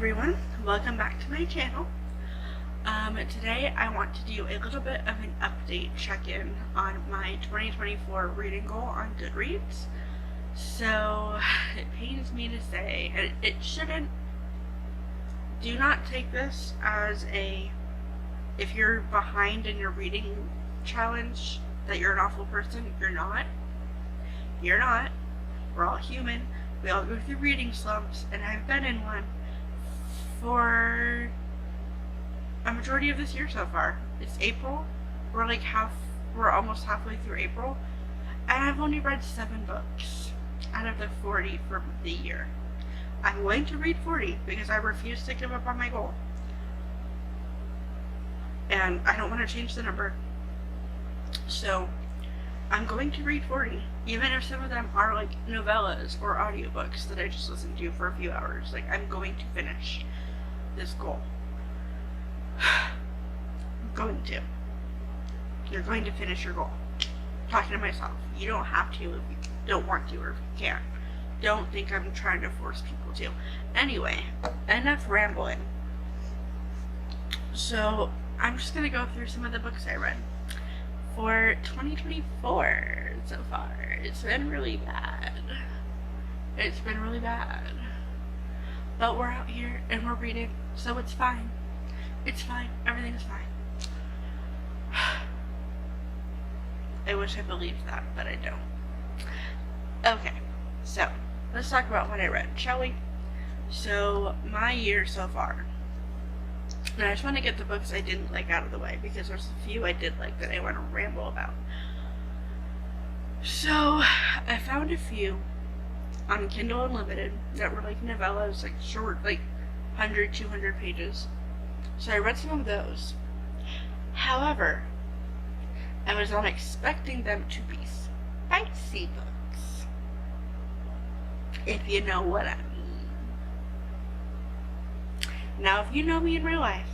everyone, welcome back to my channel. Today I want to do a little bit of an update check-in on my 2024 reading goal on Goodreads. So it pains me to say, and it shouldn't, do not take this as if you're behind in your reading challenge, that you're an awful person. You're not. You're not. We're all human. We all go through reading slumps, and I've been in one for a majority of this year so far. It's April. We're almost halfway through April, and I've only read 7 books out of the 40 for the year. I'm going to read 40 because I refuse to give up on my goal. And I don't want to change the number. So I'm going to read 40, even if some of them are like novellas or audiobooks that I just listen to for a few hours. Like, I'm going to finish this goal. I'm going to. You're going to finish your goal. I'm talking to myself. You don't have to if you don't want to, or if you can't. Don't think I'm trying to force people to. Anyway, enough rambling. So I'm just going to go through some of the books I read for 2024 so far. It's been really bad. It's been really bad. But we're out here and we're reading, so it's fine. It's fine. Everything's fine. I wish I believed that, but I don't. Okay, so let's talk about what I read, shall we? So, my year so far. And I just want to get the books I didn't like out of the way, because there's a few I did like that I want to ramble about. So, I found a few on Kindle Unlimited that were like novellas, like short, like 100, 200 pages. So I read some of those. However, I was not expecting them to be spicy books, if you know what I mean. Now, if you know me in real life,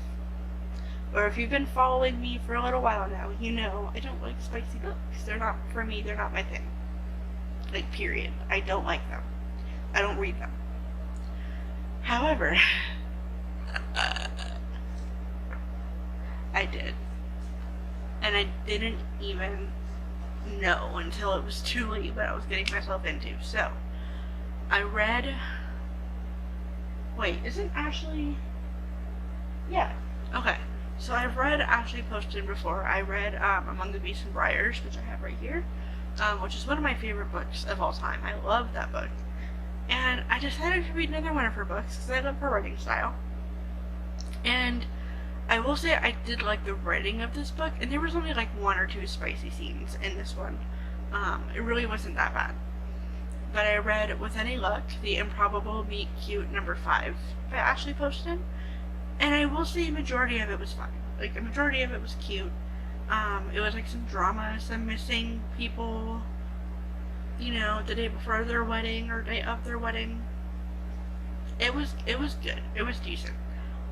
or if you've been following me for a little while now, you know I don't like spicy books. They're not, for me, they're not my thing. Like, period. I don't like them. I don't read them. However, I did. And I didn't even know until it was too late what I was getting myself into. So, I read... Wait, isn't Ashley... Yeah. Okay. So I've read Ashley Poston before. I read Among the Beasts and Briars, which I have right here, which is one of my favorite books of all time. I love that book. And I decided to read another one of her books because I love her writing style. And I will say I did like the writing of this book, and there was only like 1 or 2 spicy scenes in this one. It really wasn't that bad. But I read With Any Luck, The Improbable Meet Cute No. 5 by Ashley Poston. And I will say a majority of it was fine. Like, a majority of it was cute. It was like some drama, some missing people, you know, the day before their wedding or day of their wedding. It was good. It was decent.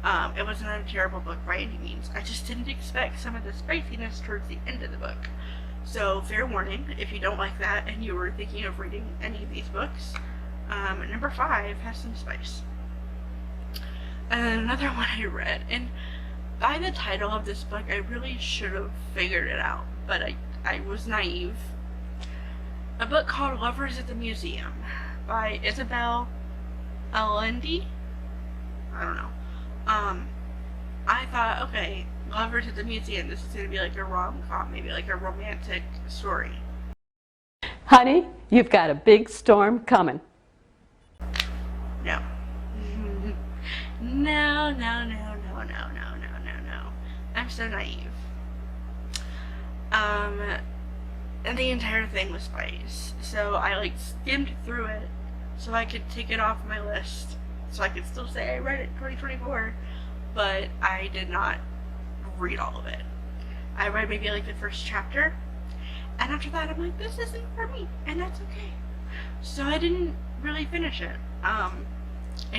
It wasn't a terrible book by any means. I just didn't expect some of the spiciness towards the end of the book. So, fair warning, if you don't like that and you were thinking of reading any of these books, number 5 has some spice. And another one I read, and by the title of this book, I really should have figured it out, but I was naive. A book called Lovers at the Museum by Isabel Allende? I don't know. I thought, okay, Lovers at the Museum, this is going to be like a rom-com, maybe like a romantic story. Honey, you've got a big storm coming. No. No, no, no, no, no, no, no, no, no. I'm so naive. And the entire thing was spice. So I like skimmed through it so I could take it off my list. So I could still say I read it in 2024, but I did not read all of it. I read maybe like the first chapter, and after that I'm like, this isn't for me, and that's okay. So I didn't really finish it. I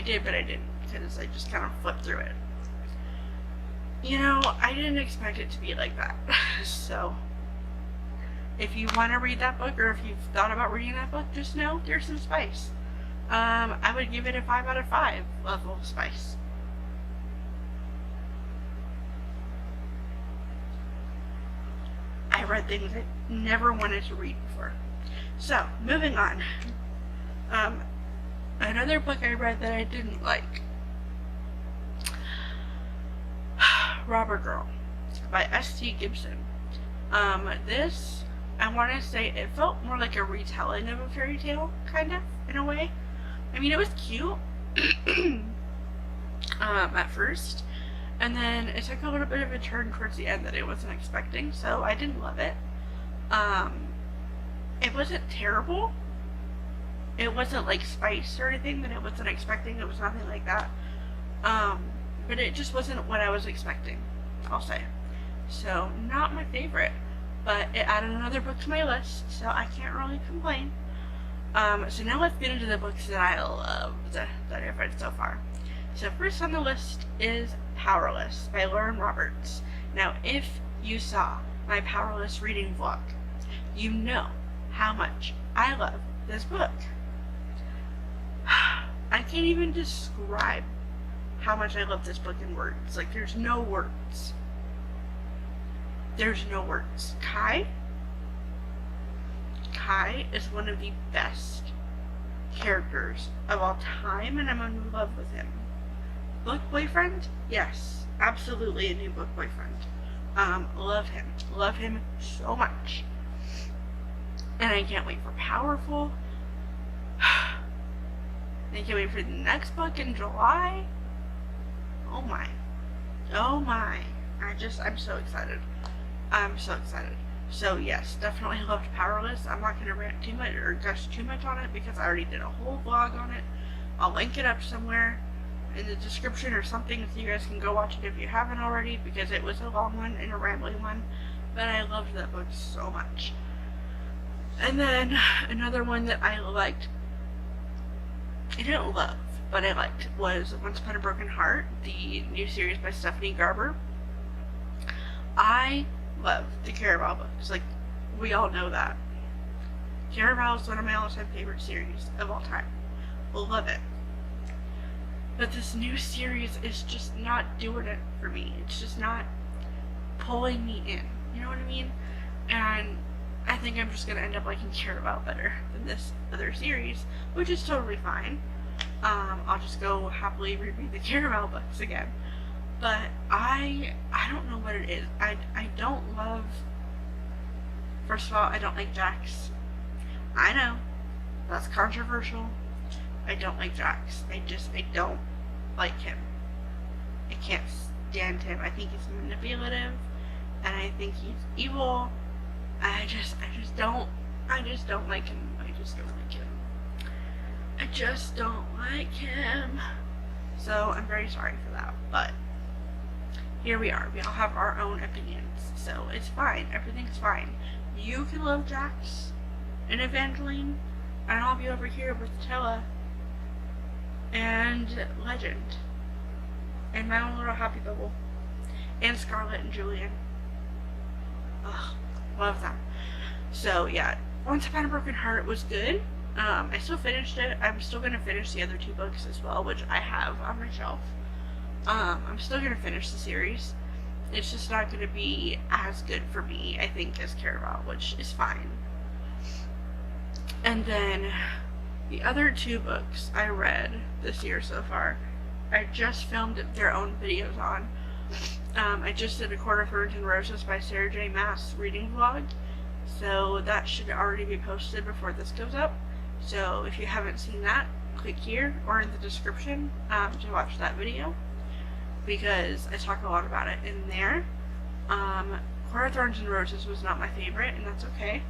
did, but I didn't, because I just kind of flipped through it. You know, I didn't expect it to be like that. So, if you want to read that book, or if you've thought about reading that book, just know there's some spice. I would give it a 5 out of 5 level of spice. read things I never wanted to read before. So, moving on. Another book I read that I didn't like. Robber Girl by S.T. Gibson. This, I want to say, it felt more like a retelling of a fairy tale, kind of, in a way. I mean, it was cute at first, and then it took a little bit of a turn towards the end that I wasn't expecting, so I didn't love it. It wasn't terrible. It wasn't like spice or anything that I wasn't expecting. It was nothing like that. But it just wasn't what I was expecting, I'll say. So, not my favorite, but it added another book to my list, so I can't really complain. So now let's get into the books that I loved that I've read so far. So first on the list is Powerless by Lauren Roberts. Now, if you saw my Powerless reading vlog, you know how much I love this book. I can't even describe how much I love this book in words. Like, there's no words. There's no words. Kai is one of the best characters of all time, and I'm in love with him. Book boyfriend? Yes, absolutely a new book boyfriend. Love him. Love him so much. And I can't wait for Powerful. I can't wait for the next book in July. Oh my. Oh my. I'm so excited. I'm so excited. So yes, definitely loved Powerless. I'm not going to rant too much or gush too much on it because I already did a whole vlog on it. I'll link it up somewhere in the description or something so you guys can go watch it if you haven't already, because it was a long one and a rambling one, but I loved that book so much. And then another one that I liked, I didn't love, but I liked, was Once Upon a Broken Heart, the new series by Stephanie Garber. I love the Caraval books, like, we all know that. Caraval is one of my all-time favorite series of all time. Love it. But this new series is just not doing it for me. It's just not pulling me in. You know what I mean? And I think I'm just going to end up liking Caraval better than this other series, which is totally fine. I'll just go happily reread the Caraval books again. But I don't know what it is. I don't love... First of all, I don't like Jax. I know. That's controversial. I don't like Jax. I don't like him. I can't stand him. I think he's manipulative, and I think he's evil. I just don't like him. I just don't like him. I just don't like him. So I'm very sorry for that, but here we are. We all have our own opinions, so it's fine. Everything's fine. You can love Jax and Evangeline, and I'll be over here with Tella and Legend and my own little happy bubble and Scarlet and Julian. Ugh, love them. So yeah, Once Upon a Broken Heart was good. I still finished it. I'm still gonna finish the other two books as well, which I have on my shelf. I'm still gonna finish the series. It's just not gonna be as good for me, I think, as Caraval, which is fine. And then the other two books I read this year so far, I just filmed their own videos on. I just did a Court of Thorns and Roses by Sarah J. Maas reading vlog, so that should already be posted before this goes up. So if you haven't seen that, click here or in the description to watch that video, because I talk a lot about it in there. Court of Thorns and Roses was not my favorite, and that's okay.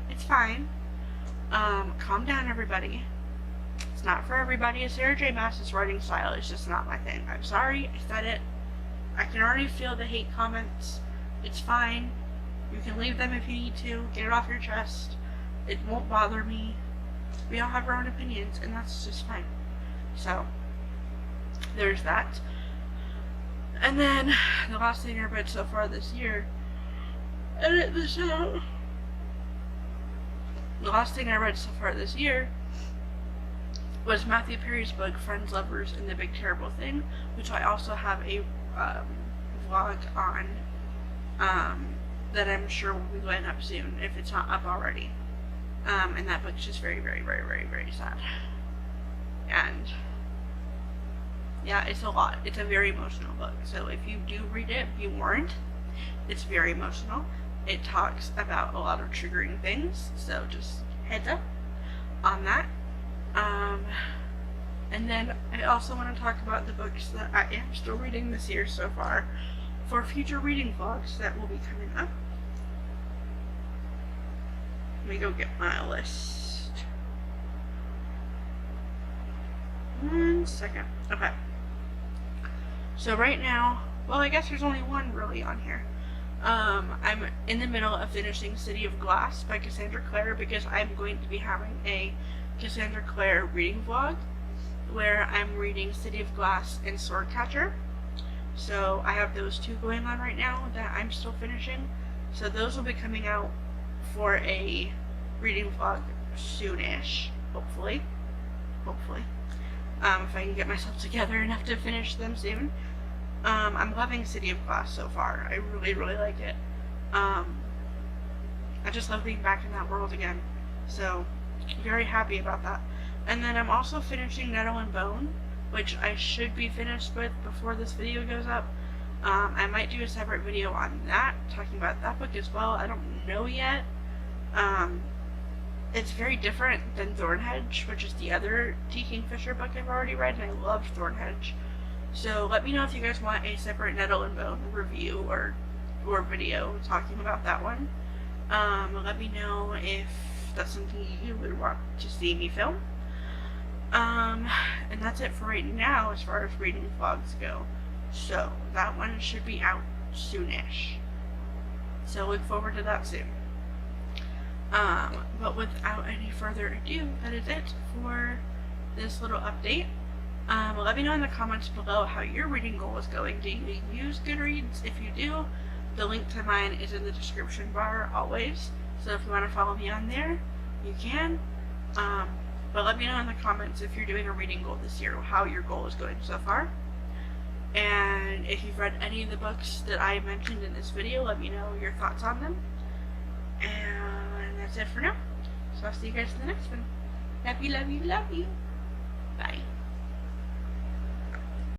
It's fine. Calm down, everybody. It's not for everybody. Sarah J. Maas's writing style is just not my thing. I'm sorry, I said it. I can already feel the hate comments. It's fine. You can leave them if you need to. Get it off your chest. It won't bother me. We all have our own opinions, and that's just fine. So, there's that. And then, the last thing I read so far this year, edit this out. The last thing I read so far this year was Matthew Perry's book, Friends, Lovers, and the Big Terrible Thing, which I also have a vlog on that I'm sure will be going up soon if it's not up already. And that book's just very, very, very, very, very sad. And yeah, it's a lot. It's a very emotional book. So if you do read it, be warned. It's very emotional. It talks about a lot of triggering things. So just heads up on that. And then I also want to talk about the books that I am still reading this year so far for future reading vlogs that will be coming up. Let me go get my list. 1 second. Okay. So right now, well, I guess there's only one really on here. I'm in the middle of finishing City of Glass by Cassandra Clare because I'm going to be having a Cassandra Clare reading vlog where I'm reading City of Glass and Swordcatcher. So I have those two going on right now that I'm still finishing. So those will be coming out for a reading vlog soonish, hopefully. If I can get myself together enough to finish them soon. I'm loving City of Glass so far. I really, really like it. I just love being back in that world again. So, very happy about that. And then I'm also finishing Nettle and Bone, which I should be finished with before this video goes up. I might do a separate video on that, talking about that book as well. I don't know yet. It's very different than Thornhedge, which is the other T. Kingfisher book I've already read, and I loved Thornhedge. So let me know if you guys want a separate Nettle and Bone review or video talking about that one. Let me know if that's something you would want to see me film. And that's it for right now as far as reading vlogs go. So that one should be out soonish. So look forward to that soon. But without any further ado, that is it for this little update. Let me know in the comments below how your reading goal is going. Do you use Goodreads? If you do, the link to mine is in the description bar always. So if you want to follow me on there, you can. But let me know in the comments if you're doing a reading goal this year, how your goal is going so far. And if you've read any of the books that I mentioned in this video, let me know your thoughts on them. And that's it for now. So I'll see you guys in the next one. Love you, love you, love you. Bye.